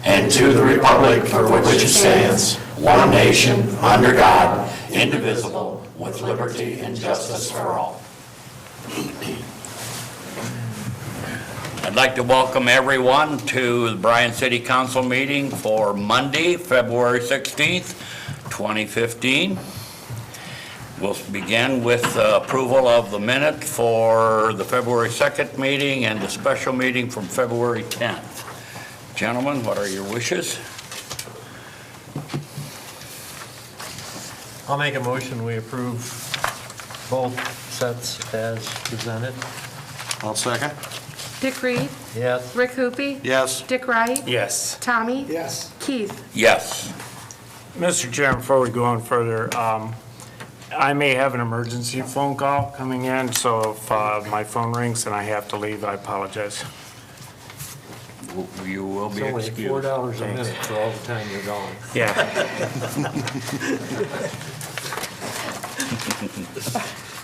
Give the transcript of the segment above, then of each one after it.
and to the republic for which it stands, one nation, under God, indivisible, with liberty and justice for all. I'd like to welcome everyone to the Bryan City Council meeting for Monday, February 16th, 2015. We'll begin with approval of the minute for the February 2nd meeting and the special meeting from February 10th. Gentlemen, what are your wishes? I'll make a motion we approve both sets as presented. I'll second. Dick Reed? Yes. Rick Hoopie? Yes. Dick Wright? Yes. Tommy? Yes. Keith? Yes. Mr. Chairman, before we go on further, I may have an emergency phone call coming in, so if my phone rings and I have to leave, I apologize. You will be It's only excused. $4 a minute for all the time you're gone. Yeah.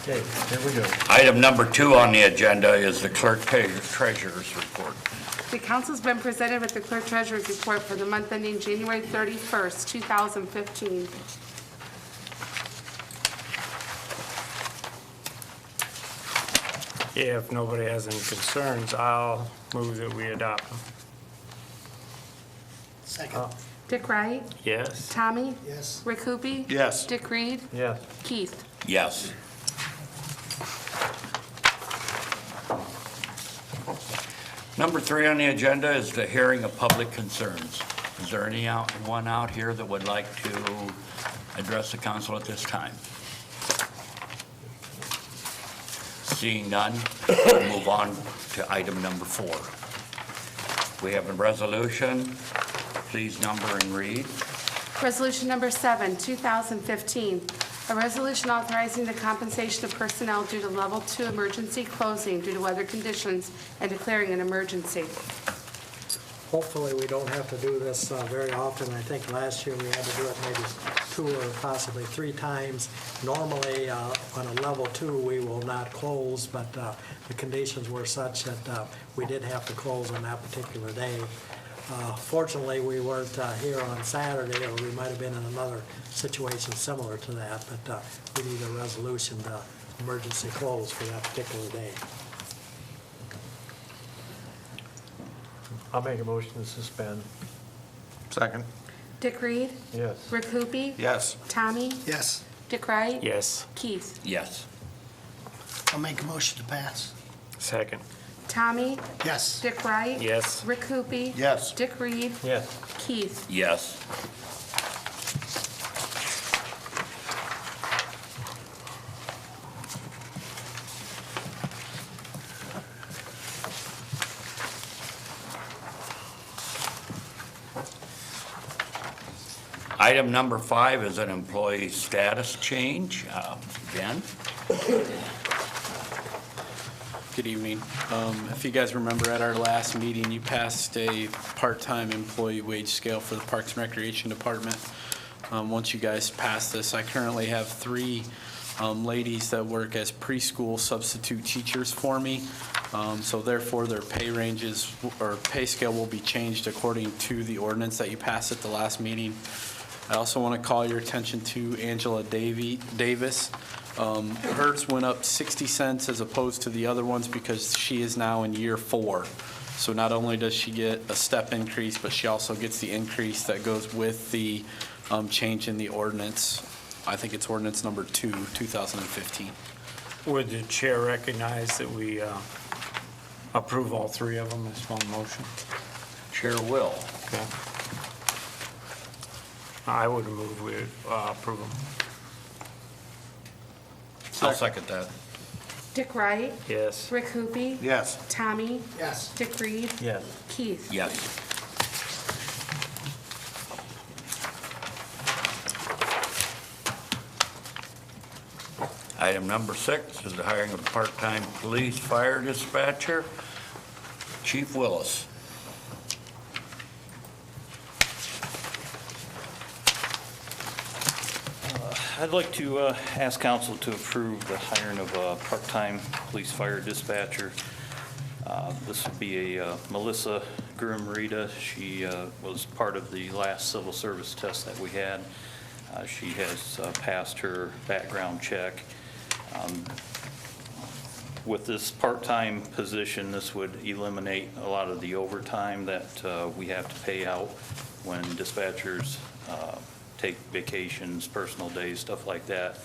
Okay, here we go. Item number 2 on the agenda is the clerk treasurer's report. The council's been presented with the clerk treasurer's report for the month ending January 31st, 2015. If nobody has any concerns, I'll move that we adopt them. Second. Dick Wright? Yes. Tommy? Yes. Rick Hoopie? Yes. Dick Reed? Yes. Keith? Yes. Number 3 on the agenda is the hearing of public concerns. Is there anyone out here that would like to address the council at this time? Seeing none, we'll move on to item number 4. We have a resolution. Please number and read. Resolution number 7, 2015. A resolution authorizing the compensation of personnel due to level 2 emergency closing due to weather conditions and declaring an emergency. Hopefully, we don't have to do this very often. I think last year we had to do it maybe 2 or possibly 3 times. Normally, on a level 2, we will not close, but the conditions were such that we did have to close on that particular day. Fortunately, we weren't here on Saturday, or we might have been in another situation similar to that, but we need a resolution to emergency close for that particular day. I'll make a motion to suspend. Second. Dick Reed? Yes. Rick Hoopie? Yes. Tommy? Yes. Dick Wright? Yes. Keith? Yes. I'll make a motion to pass. Second. Tommy? Yes. Dick Wright? Yes. Rick Hoopie? Yes. Dick Reed? Yes. Keith? Yes. Item number 5 is an employee status change. Ben? Good evening. If you guys remember at our last meeting, you passed a part-time employee wage scale for the Parks and Recreation Department. Once you guys passed this, I currently have 3 ladies that work as preschool substitute teachers for me. So therefore, their pay ranges or pay scale will be changed according to the ordinance that you passed at the last meeting. I also want to call your attention to Angela Davis. Hers went up 60 cents as opposed to the other ones because she is now in year 4. So not only does she get a step increase, but she also gets the increase that goes with the change in the ordinance. I think it's ordinance number 2, 2015. Would the chair recognize that we approve all 3 of them as one motion? Chair will. Okay. I would move we approve them. I'll second that. Dick Wright? Yes. Rick Hoopie? Yes. Tommy? Yes. Dick Reed? Yes. Keith? Yes. Item number 6 is the hiring of a part-time police fire dispatcher. Chief Willis. I'd like to ask council to approve the hiring of a part-time police fire dispatcher. This would be a Melissa Guru Rita. She was part of the last civil service test that we had. She has passed her background check. With this part-time position, this would eliminate a lot of the overtime that we have to pay out when dispatchers take vacations, personal days, stuff like that.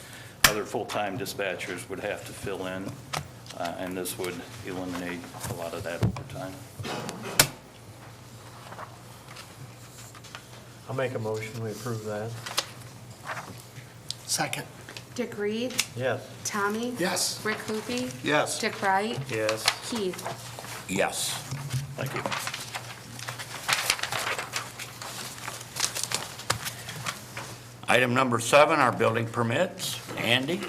Other full-time dispatchers would have to fill in, and this would eliminate a lot of that overtime. I'll make a motion, we approve that. Second. Dick Reed. Yes. Tommy. Yes. Rick Hoopie. Yes. Dick Wright. Yes. Keith. Yes. Thank you. Item number 7, our building permits. Andy?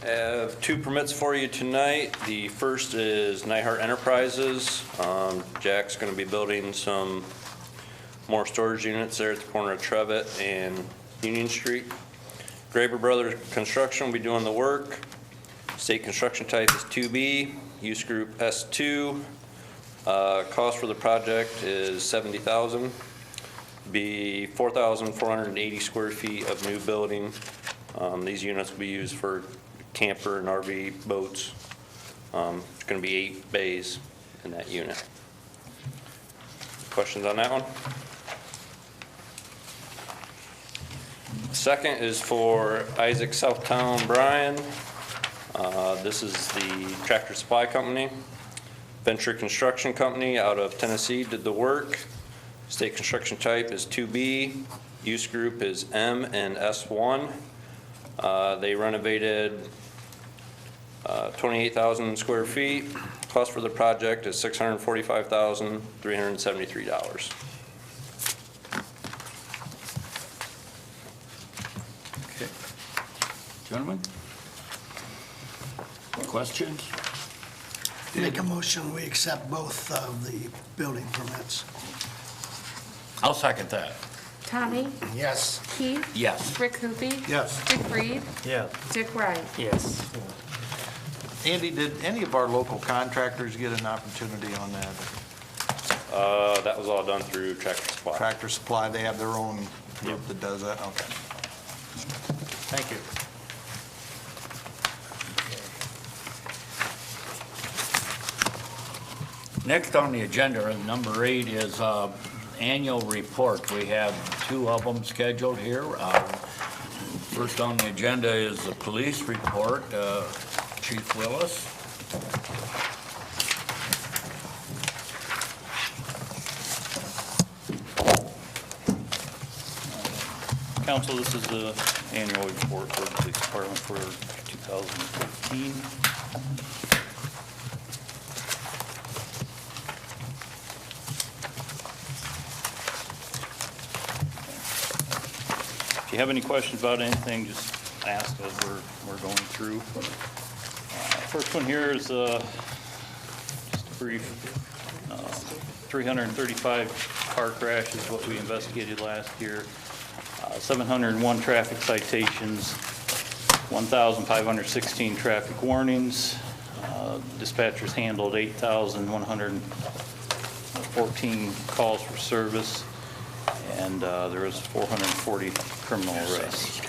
I have 2 permits for you tonight. The first is Nyhart Enterprises. Jack's going to be building some more storage units there at the corner of Trevitt and Union Street. Graber Brothers Construction will be doing the work. State construction type is 2B, use group S2. Cost for the project is $70,000. Be 4,480 square feet of new building. These units will be used for camper and RV boats. It's going to be 8 bays in that unit. Questions on that one? Second is for Isaac Southtown Bryan. This is the Tractor Supply Company. Venture Construction Company out of Tennessee did the work. State construction type is 2B. Use group is M and S1. They renovated 28,000 square feet. Cost for the project is $645,373. Okay. Gentlemen? Questions? Make a motion, we accept both of the building permits. I'll second that. Tommy. Yes. Keith. Yes. Rick Hoopie. Yes. Dick Reed. Yes. Dick Wright. Yes. Andy, did any of our local contractors get an opportunity on that? That was all done through Tractor Supply. Tractor Supply, they have their own group that does that? Okay. Thank you. Next on the agenda, number 8 is annual report. We have 2 of them scheduled here. First on the agenda is the police report. Chief Willis. Council, this is the annual report for the police department for 2015. If you have any questions about anything, just ask as we're going through. First one here is just a brief 335 car crashes, what we investigated last year. 701 traffic citations, 1,516 traffic warnings. Dispatchers handled 8,114 calls for service, and there was 440 criminal arrests.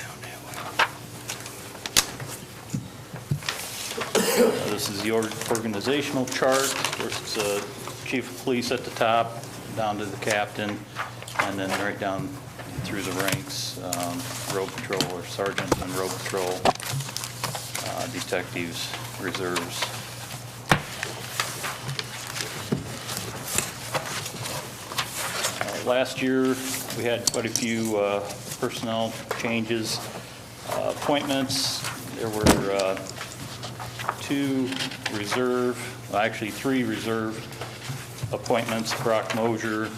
This is the organizational chart. Of course, it's chief of police at the top, down to the captain, and then right down through the ranks, road patrol or sergeants and road patrol, detectives, reserves. Last year, we had quite a few personnel changes, appointments. There were 2 reserve, well, actually 3 reserve appointments: Brock Mosier,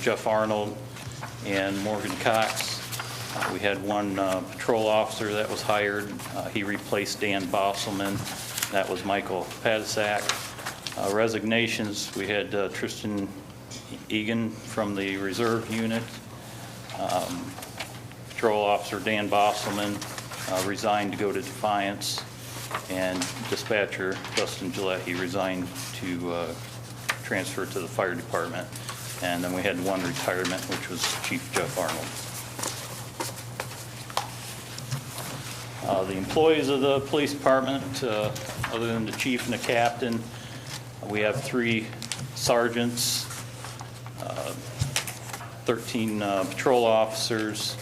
Jeff Arnold, and Morgan Cox. We had 1 patrol officer that was hired. He replaced Dan Bosselman. That was Michael Padasak. Resignations, we had Tristan Egan from the reserve unit. Patrol officer Dan Bosselman resigned to go to Defiance. And dispatcher Dustin Gillette, he resigned to transfer to the fire department. And then we had one retirement, which was Chief Jeff Arnold. The employees of the police department, other than the chief and the captain, we have 3 sergeants, 13 patrol officers,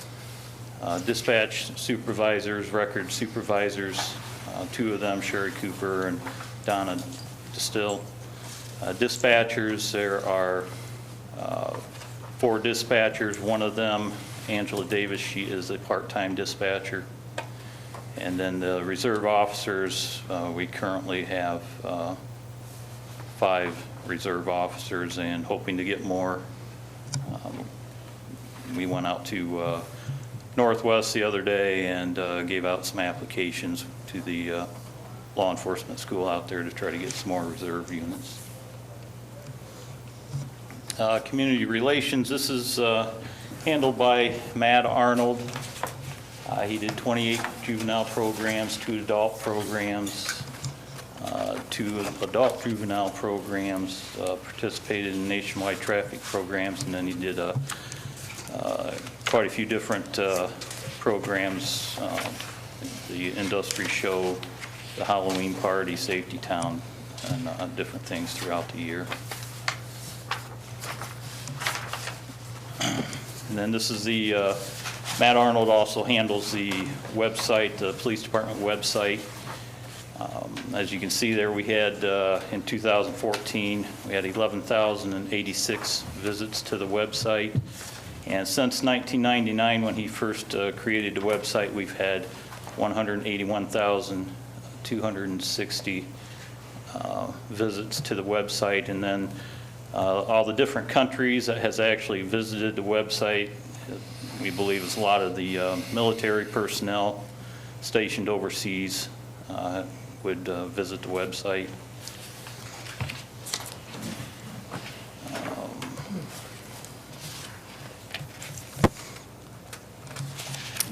dispatch supervisors, record supervisors, 2 of them, Sherry Cooper and Donna Distill. Dispatchers, there are 4 dispatchers. One of them, Angela Davis, she is a part-time dispatcher. And then the reserve officers, we currently have 5 reserve officers and hoping to get more. We went out to Northwest the other day and gave out some applications to the law enforcement school out there to try to get some more reserve units. Community relations, this is handled by Matt Arnold. He did 28 juvenile programs, 2 adult programs, 2 adult juvenile programs, participated in nationwide traffic programs, and then he did quite a few different programs, the industry show, the Halloween party, Safety Town, and different things throughout the year. And then this is the, Matt Arnold also handles the website, the police department website. As you can see there, we had, in 2014, we had 11,086 visits to the website. And since 1999, when he first created the website, we've had 181,260 visits to the website. And then all the different countries that has actually visited the website, we believe is a lot of the military personnel stationed overseas would visit the website.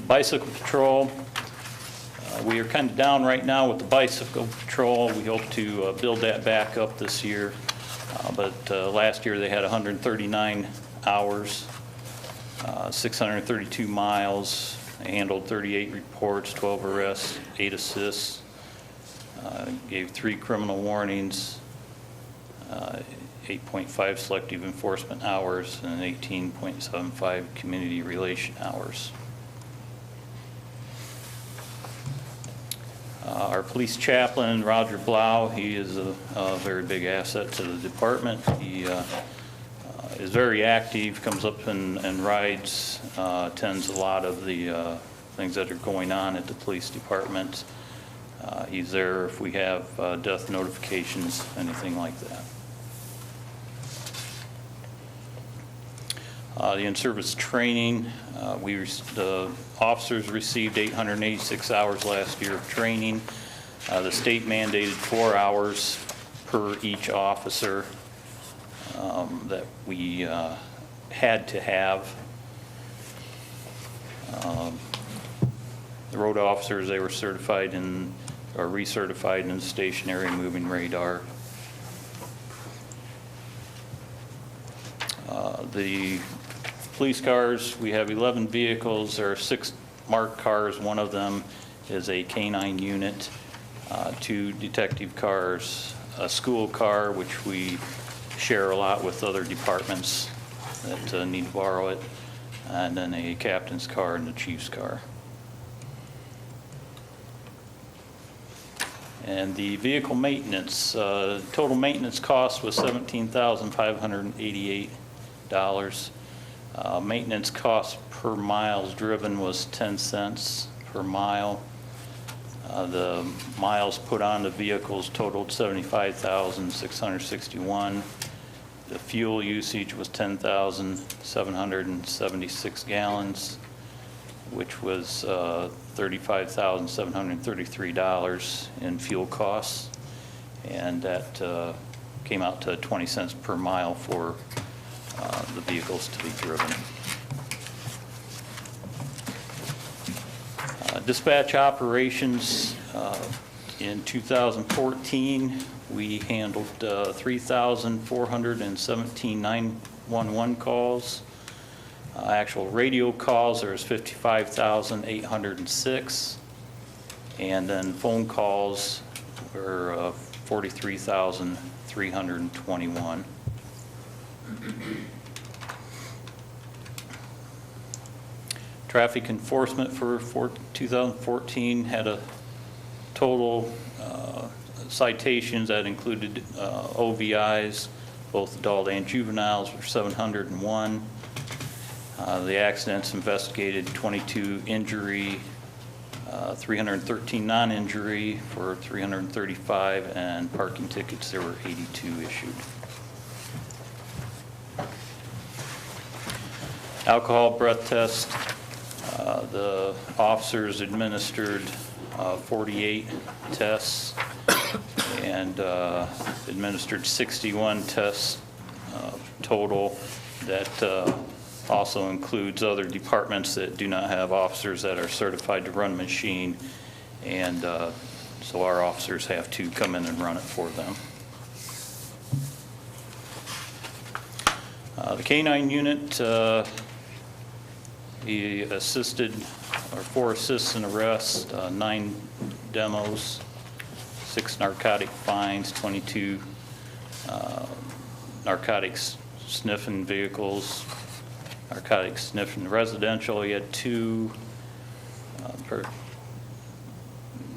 Bicycle patrol, we are kind of down right now with the bicycle patrol. We hope to build that back up this year. But last year they had 139 hours, 632 miles, they handled 38 reports, 12 arrests, 8 assists, gave 3 criminal warnings, 8.5 selective enforcement hours, and 18.75 community relation hours. Our police chaplain, Roger Blau, he is a very big asset to the department. He is very active, comes up and rides, attends a lot of the things that are going on at the police department. He's there if we have death notifications, anything like that. The in-service training, the officers received 886 hours last year of training. The state mandated 4 hours per each officer that we had to have. The road officers, they were certified in, or recertified in stationary moving radar. The police cars, we have 11 vehicles. There are 6 marked cars. One of them is a K-9 unit, 2 detective cars, a school car, which we share a lot with other departments that need to borrow it, and then a captain's car and the chief's car. And the vehicle maintenance, total maintenance cost was $17,588. Maintenance cost per miles driven was 10 cents per mile. The miles put on the vehicles totaled 75,661. The fuel usage was 10,776 gallons, which was $35,733 in fuel costs, and that came out to 20 cents per mile for the vehicles to be driven. Dispatch operations, In 2014, we handled 3,417 911 calls. Actual radio calls, there was 55,806. And then phone calls were 43,321. Traffic enforcement for 2014 had a total citations that included OVIs, both adult and juveniles, were 701. The accidents investigated 22 injury, 313 non-injury for 335, and parking tickets, there were 82 issued. Alcohol breath test, the officers administered 48 tests and administered 61 tests total. That also includes other departments that do not have officers that are certified to run machine, and so our officers have to come in and run it for them. The K-9 unit, he assisted, or 4 assists in arrest, 9 demos, 6 narcotic fines, 22 narcotics sniffing vehicles, narcotics sniffing residential. He had 2,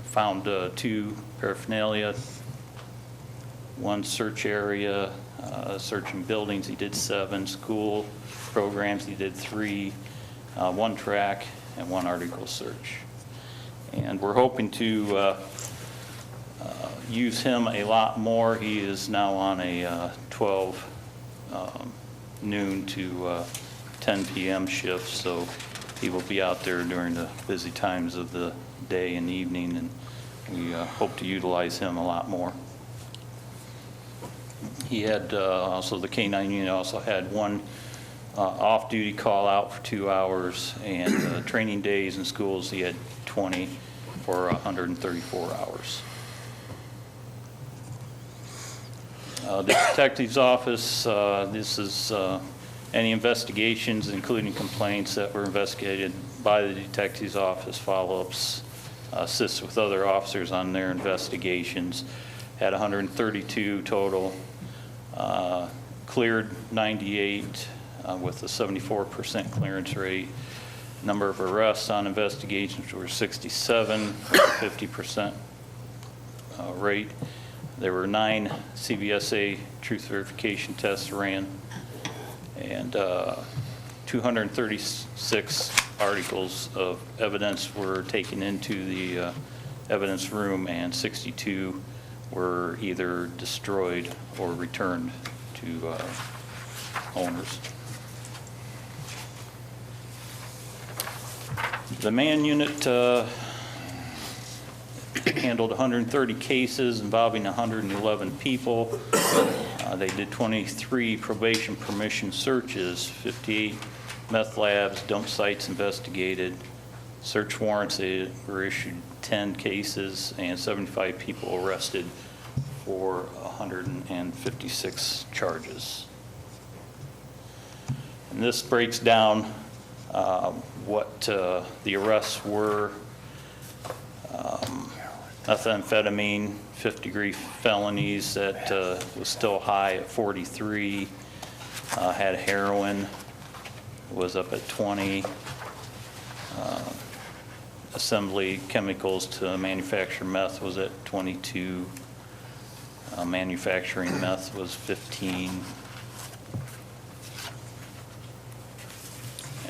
found 2 paraphernalia, 1 search area, searching buildings, he did 7, school programs, he did 3, 1 track, and 1 article search. And we're hoping to use him a lot more. He is now on a 12 noon to 10 p.m. shift, so he will be out there during the busy times of the day and evening, and we hope to utilize him a lot more. He had also, the K-9 unit also had 1 off-duty call out for 2 hours, and training days in schools, he had 20 for 134 hours. The detective's office, this is any investigations, including complaints that were investigated by the detective's office, follow-ups, assists with other officers on their investigations. Had 132 total, cleared 98 with a 74% clearance rate. Number of arrests on investigations were 67, with a 50% rate. There were 9 CVSA truth verification tests ran, and 236 articles of evidence were taken into the evidence room, and 62 were either destroyed or returned to owners. The man unit handled 130 cases involving 111 people. They did 23 probation permission searches, 58 meth labs, dump sites investigated, search warrants. They were issued 10 cases, and 75 people arrested for 156 charges. And this breaks down what the arrests were. Methamphetamine, 5th-degree felonies that was still high at 43. Had heroin, was up at 20. Assembly chemicals to manufacture meth was at 22. Manufacturing meth was 15.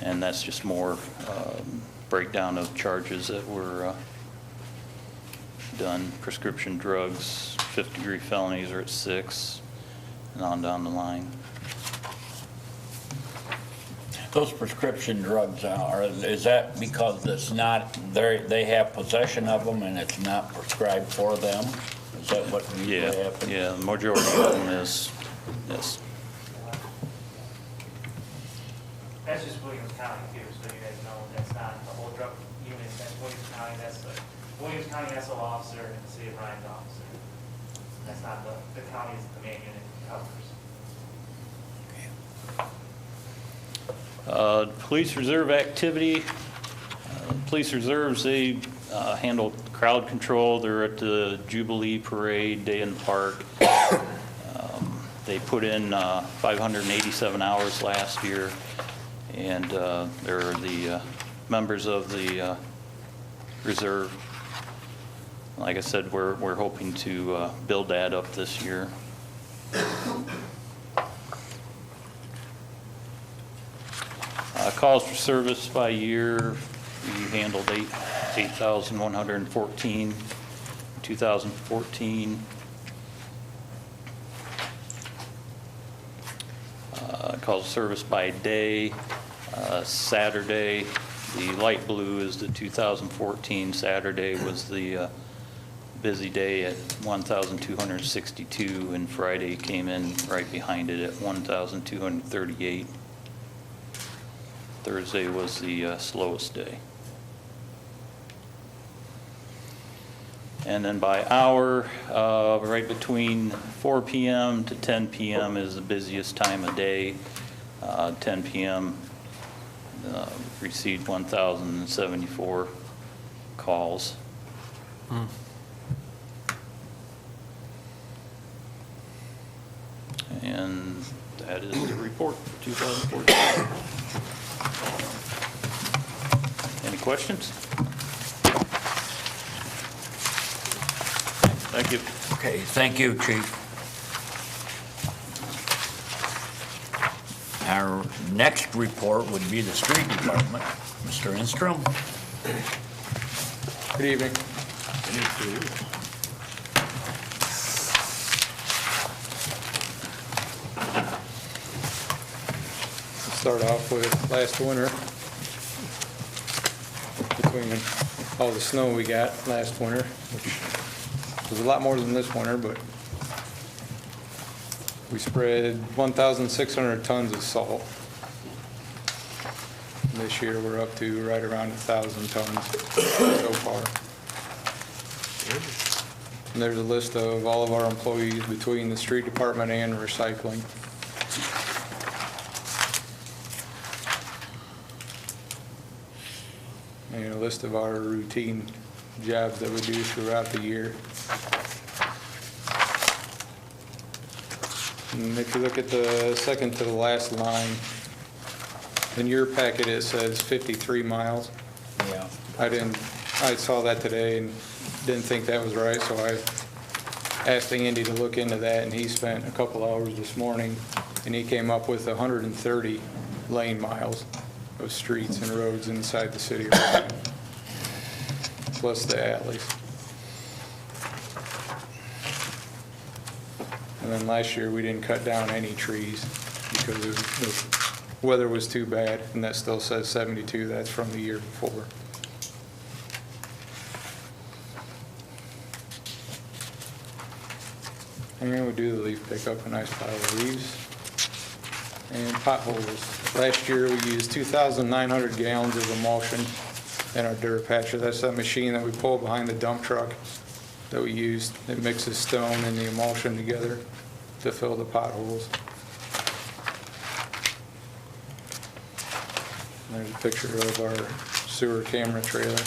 And that's just more breakdown of charges that were done. Prescription drugs, 5th-degree felonies are at 6, and on down the line. Those prescription drugs is that because it's not, they have possession of them and it's not prescribed for them? Is that what usually happens? Yeah, the majority of them is, yes. That's just Williams County too, so you guys know that's not the whole drug unit, that's Williams County, that's the Williams County SO officer and the City of Bryan's officer. That's not the county is the main unit it covers. Police reserve activity. Police reserves, they handle crowd control. They're at the Jubilee Parade, Day in the Park. They put in 587 hours last year, and they're the members of the reserve. Like I said, we're hoping to build that up this year. Calls for service by year, we handled 8,114 in 2014. Calls of service by day, Saturday, the light blue is the 2014. Saturday was the busy day at 1,262, and Friday came in right behind it at 1,238. Thursday was the slowest day. And then by hour, right between 4 p.m. to 10 p.m. is the busiest time of day. 10 p.m. Received 1,074 calls. And that is the report for 2014. Any questions? Thank you. Okay, thank you, Chief. Our next report would be the street department. Mr. Instrom? Good evening. Let's start off with last winter. Between all the snow we got last winter, which was a lot more than this winter, but we spread 1,600 tons of salt. This year, we're up to right around 1,000 tons so far. And there's a list of all of our employees between the street department and recycling. And a list of our routine jobs that we do throughout the year. And if you look at the second to the last line, in your packet it says 53 miles. Yeah. I saw that today and didn't think that was right, so I asked Andy to look into that, and he spent a couple hours this morning, and he came up with 130 lane miles of streets and roads inside the city of Bryan, plus the alleys. And then last year, we didn't cut down any trees because the weather was too bad, and that still says 72. That's from the year before. And we do the leaf pickup, a nice pile of leaves. And potholes. Last year, we used 2,900 gallons of emulsion in our dirt patcher. That's that machine that we pull behind the dump truck that we used. It mixes stone and the emulsion together to fill the potholes. And there's a picture of our sewer camera trailer.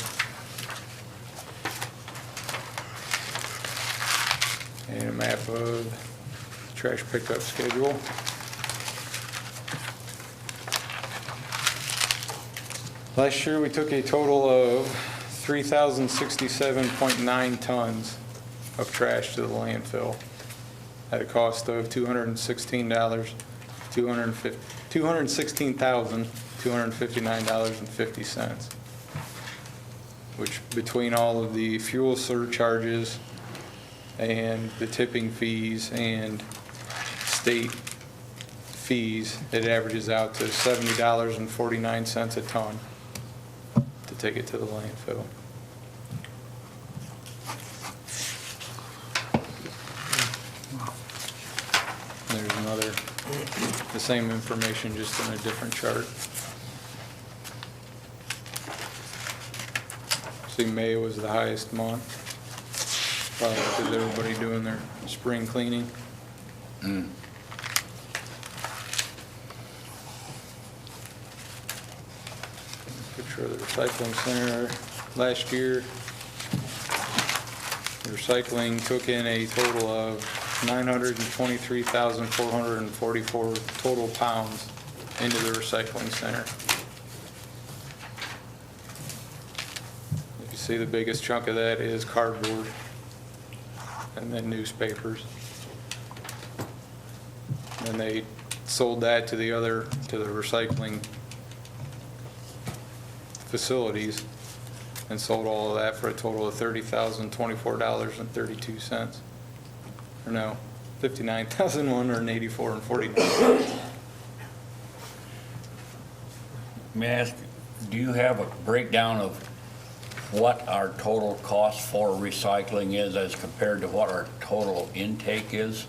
And a map of the trash pickup schedule. Last year, we took a total of 3,067.9 tons of trash to the landfill at a cost of $216,259.50, which between all of the fuel surcharges and the tipping fees and state fees, it averages out to $70.49 a ton to take it to the landfill. There's another, the same information, just in a different chart. See, May was the highest month, probably because everybody doing their spring cleaning. Picture of the recycling center. Last year, recycling took in a total of 923,444 total pounds into the recycling center. You see the biggest chunk of that is cardboard and then newspapers. And they sold that to the recycling facilities and sold all of that for a total of $30,024.32. Or no, $59,184.49. May I ask, do you have a breakdown of what our total cost for recycling is as compared to what our total intake is?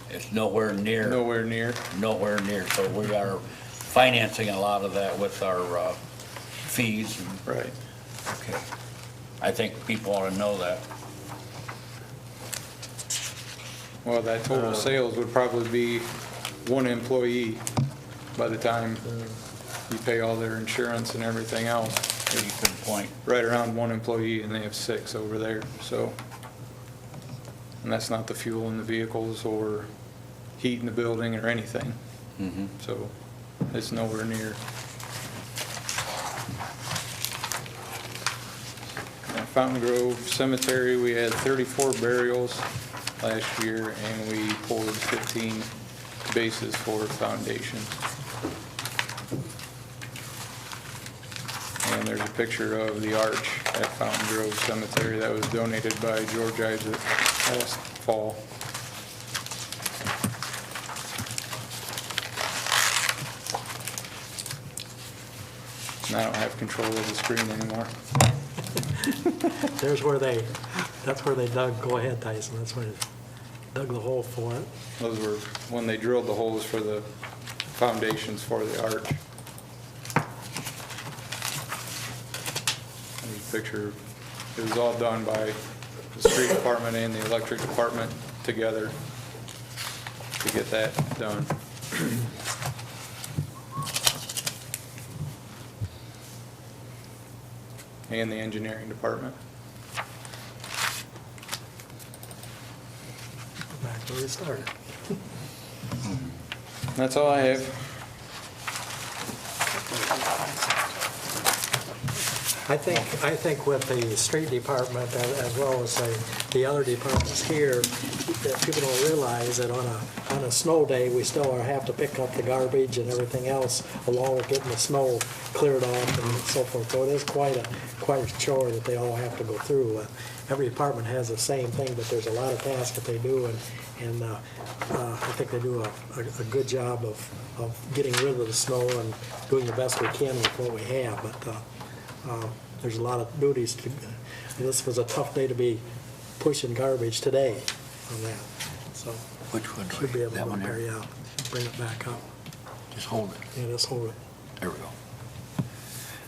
It's nowhere near. Nowhere near. Nowhere near. So we are financing a lot of that with our fees. Right. Okay. I think people ought to know that. Well, that total sales would probably be one employee by the time you pay all their insurance and everything else. Good point. Right around one employee, and they have 6 over there, so. And that's not the fuel in the vehicles or heat in the building or anything. So it's nowhere near. At Fountain Grove Cemetery, we had 34 burials last year, and we poured 15 bases for foundation. And there's a picture of the arch at Fountain Grove Cemetery that was donated by George Isaac last fall. And I don't have control of the screen anymore. That's where they dug, go ahead, Tyson, that's where they dug the hole for it. Those were when they drilled the holes for the foundations for the arch. There's a picture. It was all done by the street department and the electric department together to get that done. And the engineering department. Back where we started. That's all I have. I think with the street department as well as the other departments here, that people don't realize that on a snow day, we still have to pick up the garbage and everything else along with getting the snow cleared off and so forth. So it is quite a chore that they all have to go through. Every department has the same thing, but there's a lot of tasks that they do, and I think they do a good job of getting rid of the snow and doing the best we can with what we have. But there's a lot of duties to. This was a tough day to be pushing garbage today on that. So Which one? should be able That to one there? carry out, bring it back up. Just hold it. Yeah, just hold it. There we go.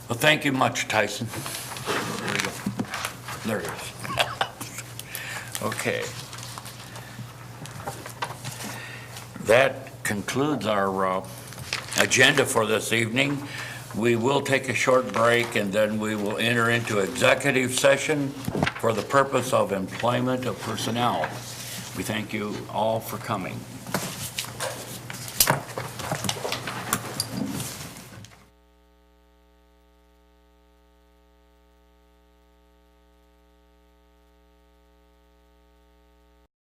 Well, thank you much, Tyson. There you go. There it is. Okay. That concludes our agenda for this evening. We will take a short break, and then we will enter into executive session for the purpose of employment of personnel. We thank you all for coming.